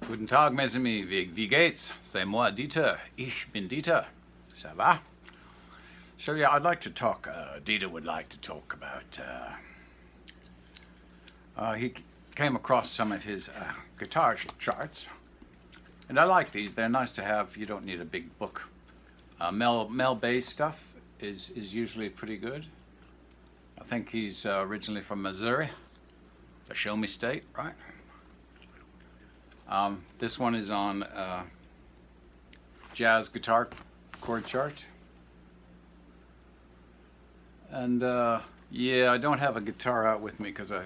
Guten Tag, mes amis. Wie geht's? C'est moi, Dieter. Ich bin Dieter. Ça va? So yeah, I'd like to talk. Dieter would like to talk about. He came across some of his guitar charts, and I like these. They're nice to have. You don't need a big book. Mel Bay's stuff is usually pretty good. I think he's originally from Missouri, the Show Me State, right? This one is on jazz guitar chord chart. And yeah, I don't have a guitar out with me because I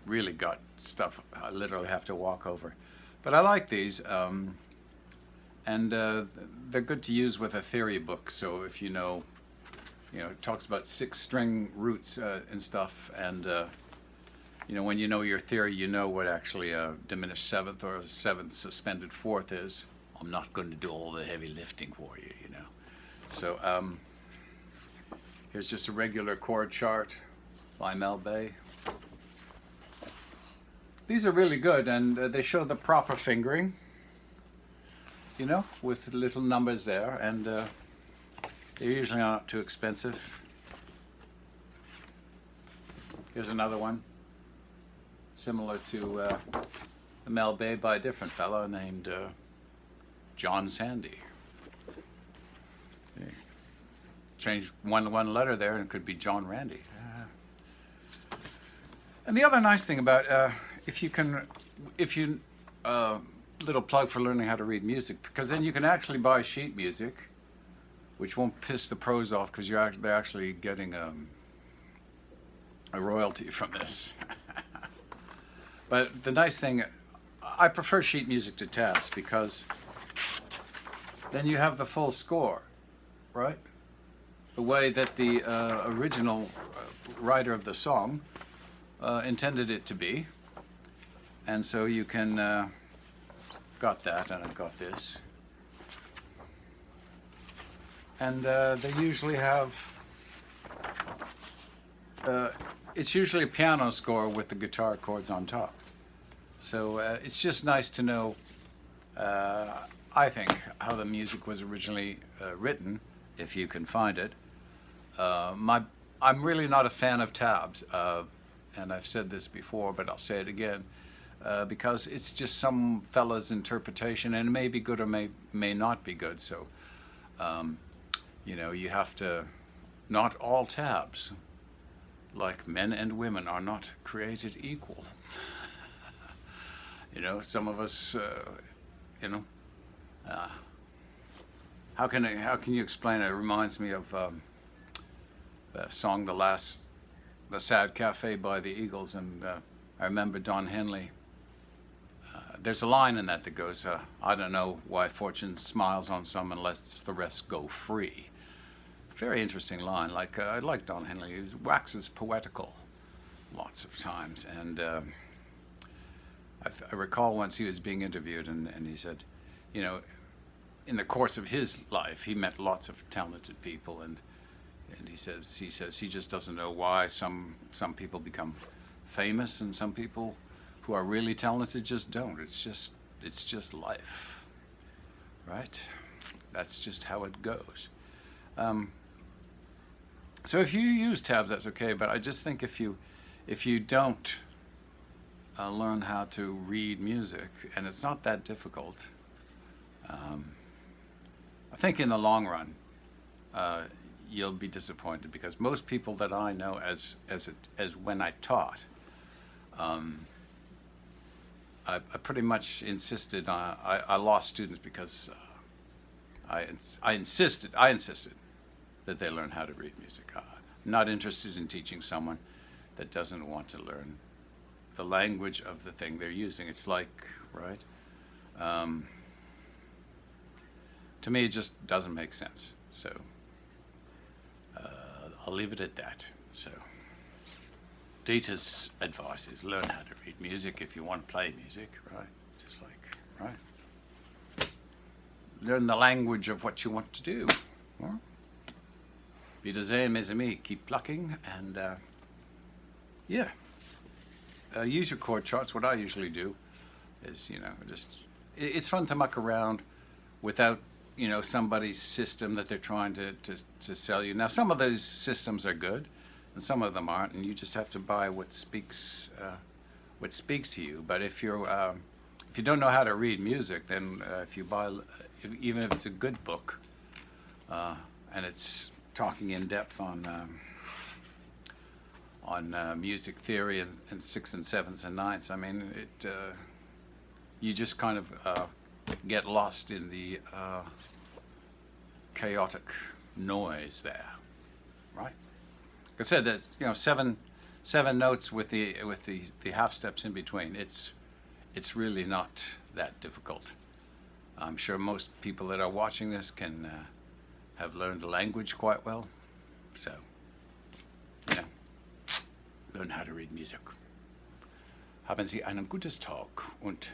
really got stuff I literally have to walk over. But I like these, and they're good to use with a theory book. So if you know, it talks about 6-string roots and stuff, and when you know your theory, you know what actually a diminished seventh or a seventh suspended fourth is. I'm not going to do all the heavy lifting for you, So here's just a regular chord chart by Mel Bay. These are really good, and they show the proper fingering, with little numbers there, and they're usually not too expensive. Here's another one, similar to the Mel Bay by a different fellow named John Sandy. Okay. Change one letter there and it could be John Randy. And the other nice thing about little plug for learning how to read music, because then you can actually buy sheet music, which won't piss the pros off because they're actually getting a royalty from this. But the nice thing, I prefer sheet music to tabs because then you have the full score, right? The way that the original writer of the song intended it to be. And so you can, got that, and I've got this. And they usually have, it's usually a piano score with the guitar chords on top. So it's just nice to know, I think, how the music was originally written, if you can find it. I'm really not a fan of tabs, and I've said this before, but I'll say it again, because it's just some fella's interpretation, and it may be good or may not be good. So, you have to, not all tabs, like men and women, are not created equal. Some of us, how can you explain it? It reminds me of the song The Sad Cafe by the Eagles, and I remember Don Henley. There's a line in that goes, I don't know why fortune smiles on some and lets the rest go free. Very interesting line. I like Don Henley. He waxes poetical lots of times, and I recall once he was being interviewed, and he said, in the course of his life, he met lots of talented people, and he says he just doesn't know why some people become famous and some people who are really talented just don't. It's just life, right? That's just how it goes. So if you use tabs, that's okay. But I just think if you don't learn how to read music, and it's not that difficult, I think in the long run, you'll be disappointed, because most people that I know, as when I taught, I pretty much insisted. I lost students because I insisted that they learn how to read music. I'm not interested in teaching someone that doesn't want to learn the language of the thing they're using. It's like, right? To me, it just doesn't make sense. So I'll leave it at that. So Dieter's advice is learn how to read music if you want to play music, right? Right? Learn the language of what you want to do. Huh? Wiedersehen, mes amis. Keep plucking, and use your chord charts. What I usually do is, just it's fun to muck around without, you know, somebody's system that they're trying to sell you. Now, some of those systems are good, and some of them aren't, and you just have to buy what speaks to you. But if you don't know how to read music, then if you buy, even if it's a good book, and it's talking in depth on music theory and sixths and sevenths and ninths, I mean, you just kind of get lost in the chaotic noise there, right? Like I said, that, you know, seven notes with the half steps in between. It's really not that difficult. I'm sure most people that are watching this can have learned the language quite well, so you know, learn how to read music. Haben Sie einen gutes Tag und